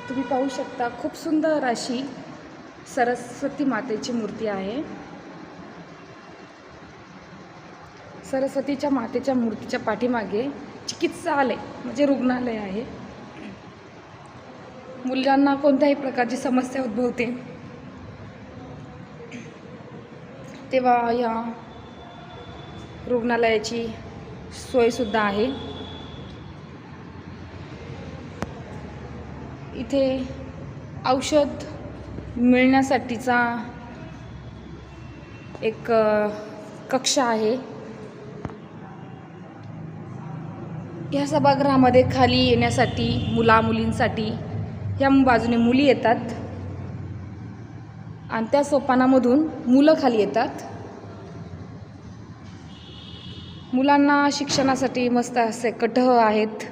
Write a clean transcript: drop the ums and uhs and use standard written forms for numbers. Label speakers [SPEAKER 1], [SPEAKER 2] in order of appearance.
[SPEAKER 1] तुम्ही पाहू शकता खूप सुंदर अशी सरस्वती मातेची मूर्ती आहे। सरस्वतीच्या मातेच्या मूर्तीच्या पाठीमागे चिकित्सालय म्हणजे रुग्णालय आहे। मुलांना कोणत्याही प्रकारची समस्या उद्भवते तेव्हा या रुग्णालयाची सोयसुद्धा आहे। इथे औषध मिळण्यासाठीचा एक कक्ष आहे। या सभागृहामध्ये खाली येण्यासाठी मुलींसाठी या बाजूने मुली येतात आणि त्या सोपानामधून मुलं खाली येतात। मुलांना शिक्षणासाठी मस्त असे कटह आहेत।